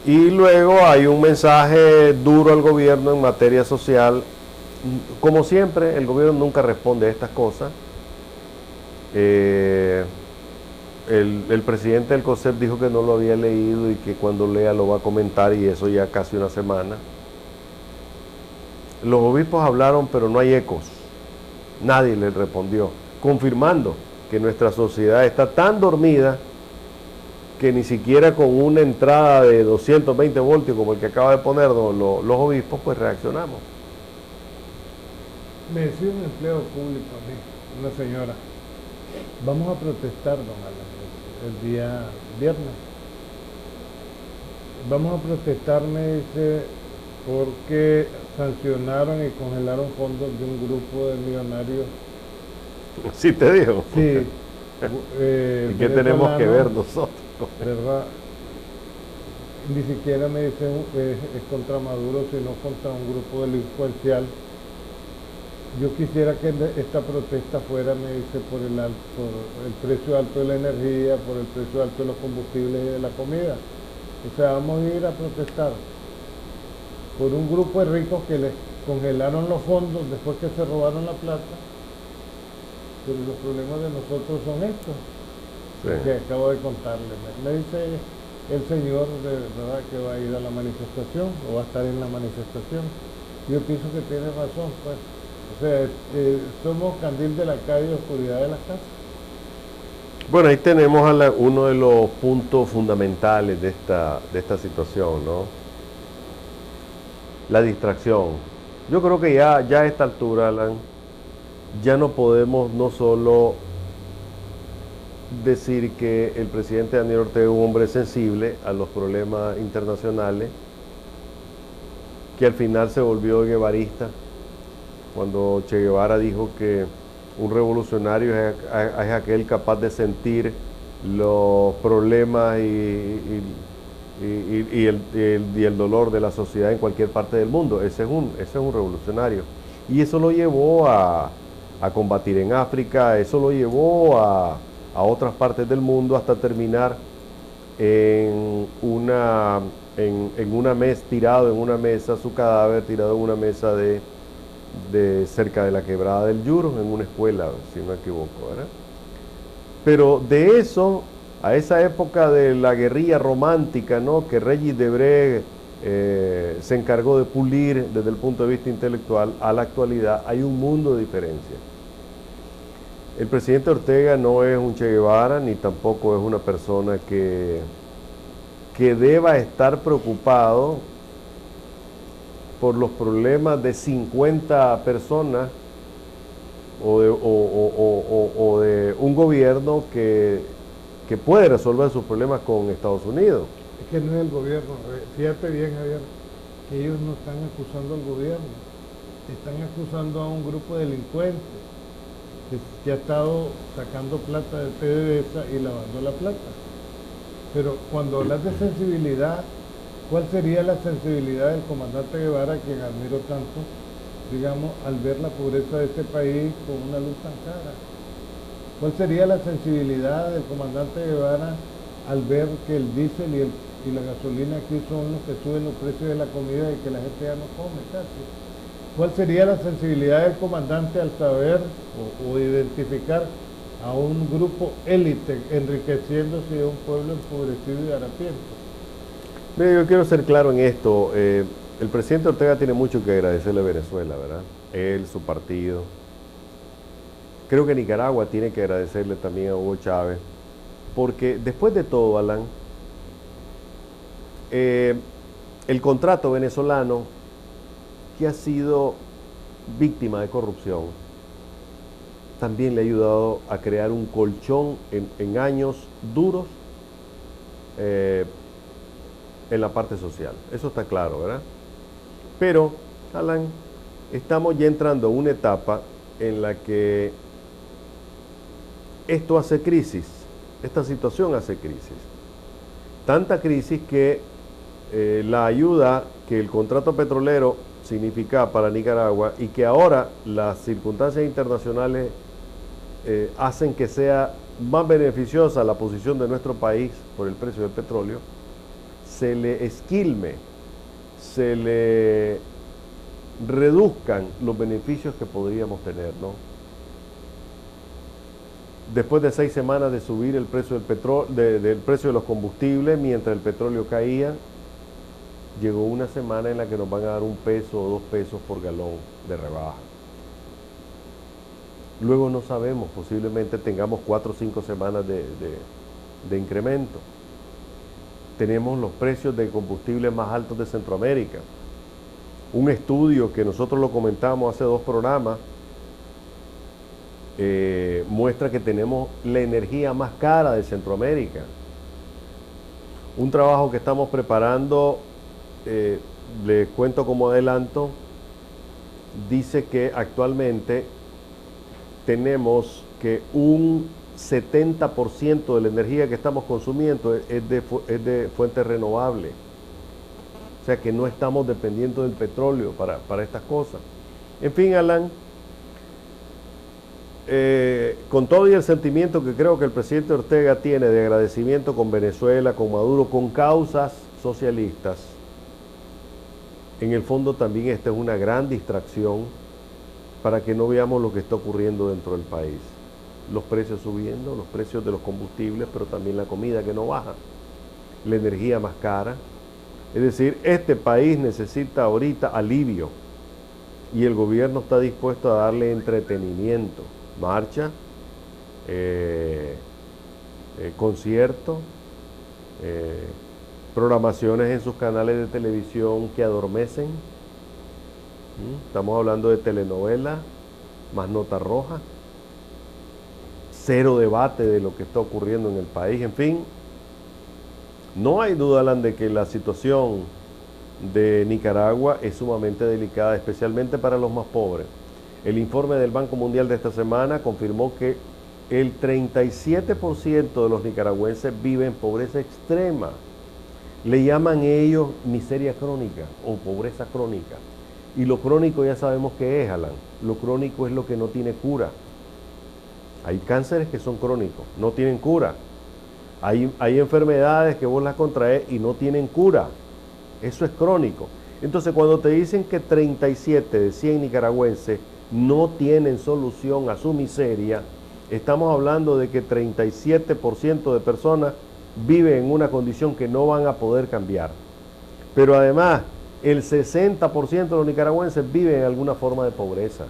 Y luego hay un mensaje duro al gobierno en materia social. Como siempre, el gobierno nunca responde a estas cosas. El presidente del COSEP dijo que no lo había leído y que cuando lea lo va a comentar, y eso ya casi una semana. Los obispos hablaron, pero no hay ecos. Nadie les respondió, confirmando que nuestra sociedad está tan dormida que ni siquiera con una entrada de 220 voltios como el que acaba de poner los obispos, pues reaccionamos. Me decía un empleo público a mí, una señora, vamos a protestar, don Alan. el día viernes. Vamos a protestar, me dice, porque sancionaron y congelaron fondos de un grupo de millonarios. Sí, te digo. Sí. ¿Y qué tenemos que ver nosotros? ¿Verdad? Ni siquiera me dicen es contra Maduro, sino contra un grupo delincuencial. Yo quisiera que esta protesta fuera, me dice, por el precio alto de la energía, por el precio alto de los combustibles y de la comida. O sea, vamos a ir a protestar por un grupo de ricos que les congelaron los fondos después que se robaron la plata. Pero los problemas de nosotros son estos, que acabo de contarle. Me dice el señor, de verdad, que va a ir a la manifestación, o va a estar en la manifestación. Yo pienso que tiene razón, pues. O sea, somos candil de la calle y oscuridad de la casa. Bueno, ahí tenemos uno de los puntos fundamentales de esta situación, ¿no? La distracción. Yo creo que ya a esta altura, Alan, ya no podemos no solo decir que el presidente Daniel Ortega es un hombre sensible a los problemas internacionales, que al final se volvió guevarista, cuando Che Guevara dijo que un revolucionario es aquel capaz de sentir los problemas y el dolor de la sociedad en cualquier parte del mundo. Ese es un revolucionario. Y eso lo llevó a combatir en África, eso lo llevó a otras partes del mundo hasta terminar tirado en una mesa, su cadáver tirado en una mesa de cerca de la quebrada del Yuro, en una escuela, si no me equivoco, ¿verdad? Pero de eso, a esa época de la guerrilla romántica, ¿no?, que Regis Debray se encargó de pulir desde el punto de vista intelectual, a la actualidad hay un mundo de diferencia. El presidente Ortega no es un Che Guevara, ni tampoco es una persona que deba estar preocupado por los problemas de 50 personas o de un gobierno que puede resolver sus problemas con Estados Unidos. Es que no es el gobierno, fíjate bien, Javier, que ellos no están acusando al gobierno, están acusando a un grupo de delincuentes que ha estado sacando plata de PDVSA y lavando la plata. Pero cuando hablas de sensibilidad, ¿cuál sería la sensibilidad del comandante Guevara, quien admiro tanto, digamos, al ver la pobreza de este país con una luz tan cara? ¿Cuál sería la sensibilidad del comandante Guevara al ver que el diésel y la gasolina aquí son los que suben los precios de la comida y que la gente ya no come casi? ¿Cuál sería la sensibilidad del comandante al saber o identificar a un grupo élite enriqueciéndose de un pueblo empobrecido y harapiento? Yo quiero ser claro en esto. El presidente Ortega tiene mucho que agradecerle a Venezuela, ¿verdad? Él, su partido. Creo que Nicaragua tiene que agradecerle también a Hugo Chávez, porque después de todo, Alan, el contrato venezolano, que ha sido víctima de corrupción, también le ha ayudado a crear un colchón en años duros en la parte social. Eso está claro, ¿verdad? Pero, Alan, estamos ya entrando a una etapa en la que esto hace crisis, esta situación hace crisis. Tanta crisis que la ayuda que el contrato petrolero significa para Nicaragua y que ahora las circunstancias internacionales hacen que sea más beneficiosa la posición de nuestro país por el precio del petróleo, se le esquilme, se le reduzcan los beneficios que podríamos tener, ¿no? Después de 6 semanas de subir el precio del petróleo, del precio de los combustibles, mientras el petróleo caía, llegó una semana en la que nos van a dar 1 peso o 2 pesos por galón de rebaja. Luego no sabemos, posiblemente tengamos 4 o 5 semanas de incremento. Tenemos los precios de combustible más altos de Centroamérica. Un estudio que nosotros lo comentamos hace 2 programas, muestra que tenemos la energía más cara de Centroamérica. Un trabajo que estamos preparando, les cuento como adelanto, dice que actualmente tenemos que un 70% de la energía que estamos consumiendo es de fuente renovable. O sea que no estamos dependiendo del petróleo para estas cosas. En fin, Alan, con todo y el sentimiento que creo que el presidente Ortega tiene de agradecimiento con Venezuela, con Maduro, con causas socialistas, en el fondo también esta es una gran distracción para que no veamos lo que está ocurriendo dentro del país. Los precios subiendo, los precios de los combustibles, pero también la comida que no baja, la energía más cara. Es decir, este país necesita ahorita alivio y el gobierno está dispuesto a darle entretenimiento, marcha, conciertos, programaciones en sus canales de televisión que adormecen. Estamos hablando de telenovelas, más nota roja, cero debate de lo que está ocurriendo en el país. En fin, no hay duda, Alan, de que la situación de Nicaragua es sumamente delicada, especialmente para los más pobres. El informe del Banco Mundial de esta semana confirmó que el 37% de los nicaragüenses viven en pobreza extrema. Le llaman ellos miseria crónica o pobreza crónica. Y lo crónico ya sabemos qué es, Alan. Lo crónico es lo que no tiene cura. Hay cánceres que son crónicos, no tienen cura. Hay enfermedades que vos las contraes y no tienen cura. Eso es crónico. Entonces, cuando te dicen que 37 de 100 nicaragüenses no tienen solución a su miseria, estamos hablando de que 37% de personas viven en una condición que no van a poder cambiar. Pero además, el 60% de los nicaragüenses viven en alguna forma de pobreza.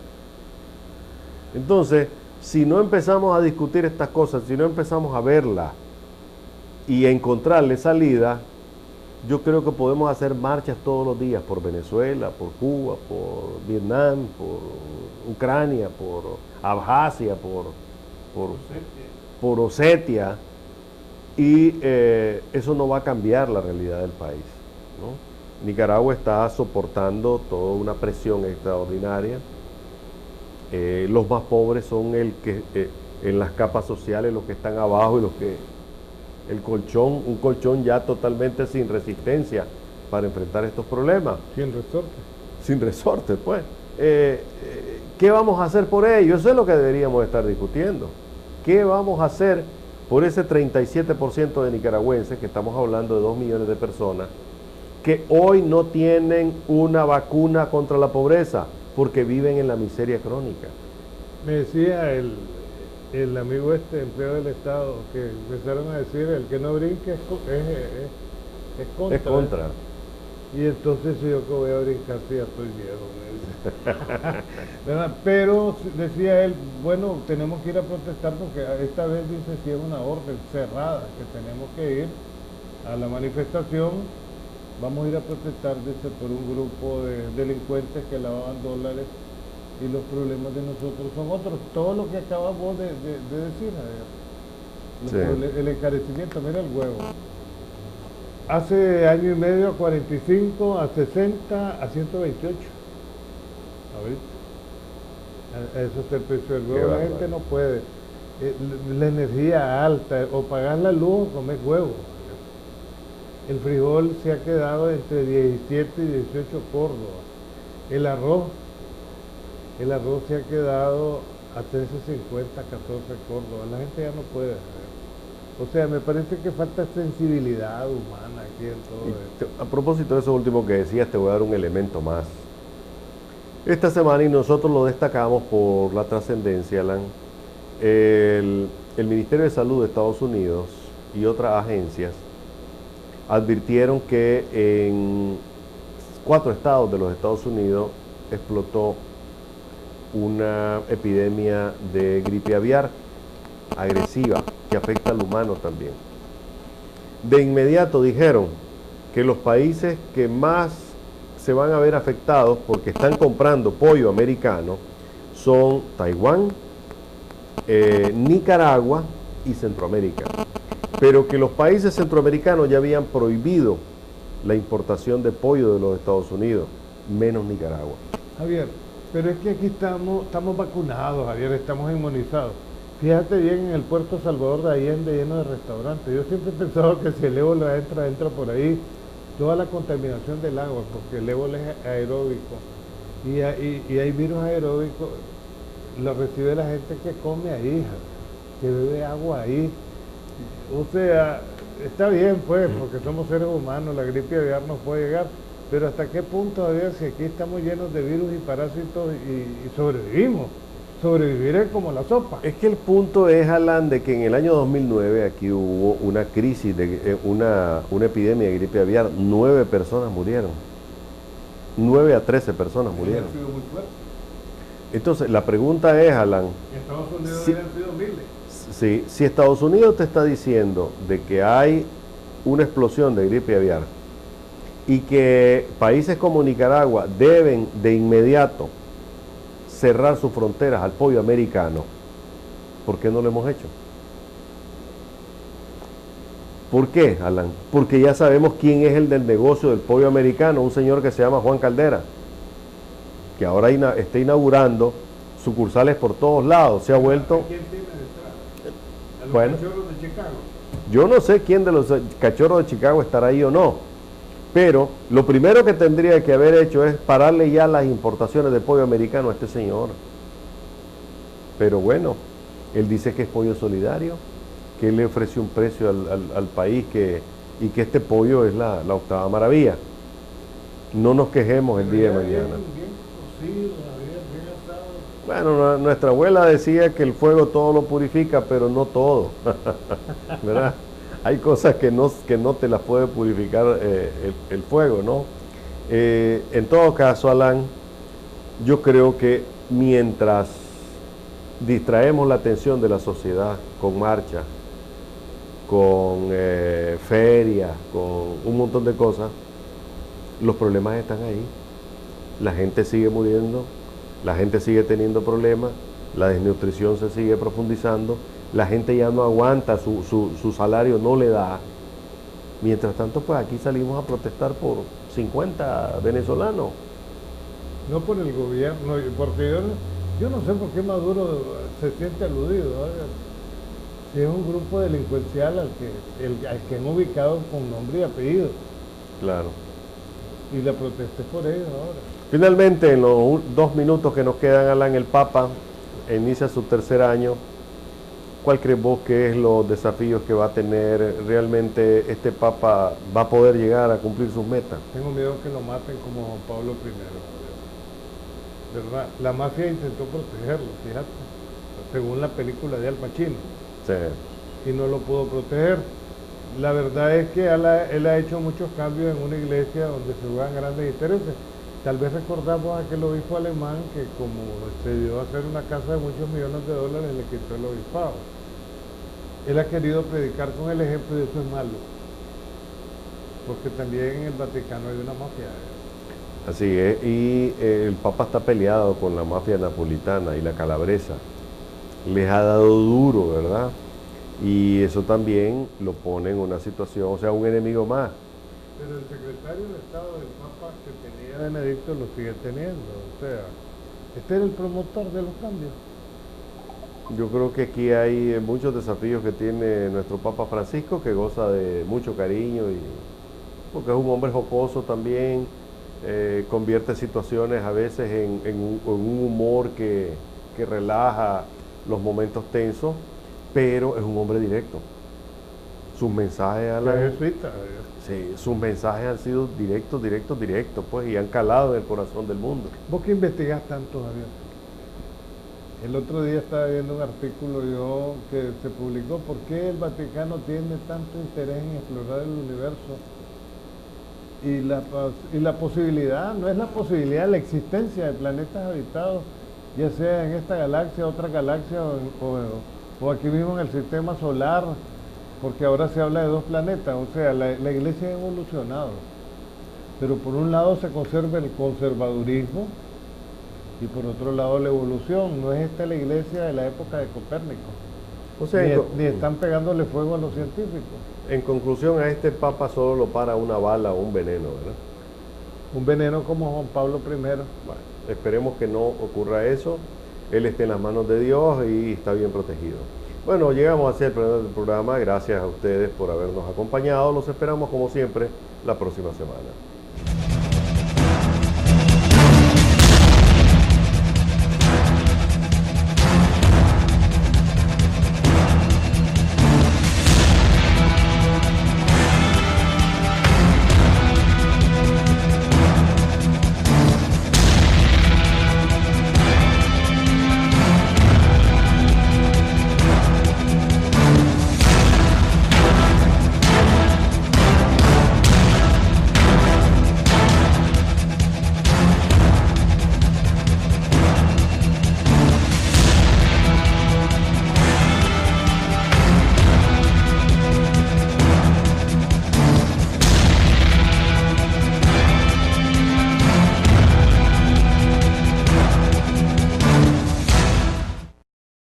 Entonces, si no empezamos a discutir estas cosas, si no empezamos a verlas y a encontrarle salida, yo creo que podemos hacer marchas todos los días por Venezuela, por Cuba, por Vietnam, por Ucrania, por Abjasia, por Osetia, y eso no va a cambiar la realidad del país, ¿no? Nicaragua está soportando toda una presión extraordinaria. Los más pobres son en las capas sociales, los que están abajo y los que un colchón ya totalmente sin resistencia para enfrentar estos problemas. Sin resorte. Sin resorte, pues. ¿Qué vamos a hacer por ello? Eso es lo que deberíamos estar discutiendo. ¿Qué vamos a hacer por ese 37% de nicaragüenses, que estamos hablando de 2 millones de personas, que hoy no tienen una vacuna contra la pobreza porque viven en la miseria crónica? Me decía el amigo empleado del Estado, que empezaron a decir, el que no brinque es contra. Es contra. Y entonces yo que voy a brincar si ya estoy viejo, me dice. ¿Verdad? Pero decía él, bueno, tenemos que ir a protestar porque esta vez dice si es una orden cerrada, que tenemos que ir a la manifestación. Vamos a ir a protestar, dice, por un grupo de delincuentes que lavaban dólares y los problemas de nosotros son otros. Todo lo que acabamos de decir, sí. El encarecimiento, mira el huevo. Hace año y medio a 45, a 60, a 128. Ahorita. Eso es el precio del huevo. La gente no puede. La energía alta, o pagar la luz o comer huevo. El frijol se ha quedado entre 17 y 18 córdobas. El arroz se ha quedado a 13.50, 14 córdobas. La gente ya no puede. O sea, me parece que falta sensibilidad humana aquí en todo esto. A propósito de eso último que decías, te voy a dar un elemento más. Esta semana, y nosotros lo destacamos por la trascendencia, Alan, el Ministerio de Salud de Estados Unidos y otras agencias advirtieron que en 4 estados de los Estados Unidos explotó una epidemia de gripe aviar agresiva que afecta al humano también. De inmediato dijeron que los países que más se van a ver afectados porque están comprando pollo americano son Taiwán, Nicaragua y Centroamérica, pero que los países centroamericanos ya habían prohibido la importación de pollo de los Estados Unidos, menos Nicaragua. Javier, pero es que aquí estamos vacunados, Javier, estamos inmunizados. Fíjate bien en el puerto Salvador de Allende lleno de restaurantes. Yo siempre he pensado que si el ébola entra por ahí, toda la contaminación del agua, porque el ébola es aeróbico. Y hay virus aeróbicos, lo recibe la gente que come ahí, que bebe agua ahí. O sea, está bien pues, porque somos seres humanos, la gripe aviar nos puede llegar, pero ¿hasta qué punto, Javier, si aquí estamos llenos de virus y parásitos y sobrevivimos? Sobrevivir es como la sopa. Es que el punto es, Alan, de que en el año 2009 aquí hubo una crisis, una epidemia de gripe aviar, 9 personas murieron. 9 a 13 personas murieron. Ha sido muy fuerte. Entonces, la pregunta es, Alan, En Estados Unidos habían sido miles. Sí, si Estados Unidos te está diciendo de que hay una explosión de gripe aviar y que países como Nicaragua deben de inmediato cerrar sus fronteras al pollo americano, ¿por qué no lo hemos hecho? ¿Por qué, Alan? Porque ya sabemos quién es el del negocio del pollo americano, un señor que se llama Juan Caldera, que ahora está inaugurando sucursales por todos lados, se ha vuelto... ¿Quién tiene detrás? ¿A los Bueno, cachorros de Chicago? yo no sé quién de los cachorros de Chicago estará ahí o no, pero lo primero que tendría que haber hecho es pararle ya las importaciones de pollo americano a este señor. Pero bueno, él dice que es pollo solidario, que él le ofrece un precio al país y que este pollo es la octava maravilla. No nos quejemos el día de mañana. Bueno, nuestra abuela decía que el fuego todo lo purifica, pero no todo. ¿Verdad? Hay cosas que no te las puede purificar el fuego, ¿no? En todo caso, Alan, yo creo que mientras distraemos la atención de la sociedad con marchas, con ferias, con un montón de cosas, los problemas están ahí. La gente sigue muriendo, la gente sigue teniendo problemas, la desnutrición se sigue profundizando, la gente ya no aguanta, su salario no le da. Mientras tanto, pues aquí salimos a protestar por 50 venezolanos. No por el gobierno, porque yo no sé por qué Maduro se siente aludido. Si es un grupo delincuencial al que han ubicado con nombre y apellido. Claro. Y la protesta es por ellos ahora. Finalmente, en los 2 minutos que nos quedan, Alan, el Papa inicia su 3er año. ¿Cuál crees vos que es los desafíos que va a tener? ¿Realmente este Papa va a poder llegar a cumplir sus metas? Tengo miedo que lo maten como Juan Pablo I. ¿Verdad? La mafia intentó protegerlo, fíjate, según la película de Al Pacino. Sí. Y no lo pudo proteger. La verdad es que él ha hecho muchos cambios en una iglesia donde se juegan grandes intereses. Tal vez recordamos a aquel obispo alemán que como se dio a hacer una casa de muchos millones de dólares, le quitó el obispado. Él ha querido predicar con el ejemplo y eso es malo. Porque también en el Vaticano hay una mafia. Así es, y el Papa está peleado con la mafia napolitana y la calabresa. Les ha dado duro, ¿verdad? Y eso también lo pone en una situación, o sea, un enemigo más. Pero el secretario de Estado del Papa que tenía Benedicto lo sigue teniendo, o sea, este era el promotor de los cambios. Yo creo que aquí hay muchos desafíos que tiene nuestro Papa Francisco, que goza de mucho cariño, porque es un hombre jocoso también, convierte situaciones a veces en un humor que relaja los momentos tensos, pero es un hombre directo. Sus mensajes sus mensajes han sido directos, pues, y han calado en el corazón del mundo. ¿Vos que investigás tanto, Javier? El otro día estaba viendo un artículo que se publicó, ¿por qué el Vaticano tiene tanto interés en explorar el universo? Y la posibilidad, no es la posibilidad, la existencia de planetas habitados, ya sea en esta galaxia, otra galaxia o aquí mismo en el sistema solar, porque ahora se habla de 2 planetas, o sea, la iglesia ha evolucionado, pero por un lado se conserva el conservadurismo Y por otro lado, la evolución. No es esta la iglesia de la época de Copérnico. O sea, ni están pegándole fuego a los científicos. En conclusión, a este Papa solo lo para una bala o un veneno, ¿verdad? Un veneno como Juan Pablo I. Bueno, esperemos que no ocurra eso. Él está en las manos de Dios y está bien protegido. Bueno, llegamos hacia el final del programa. Gracias a ustedes por habernos acompañado. Los esperamos como siempre la próxima semana.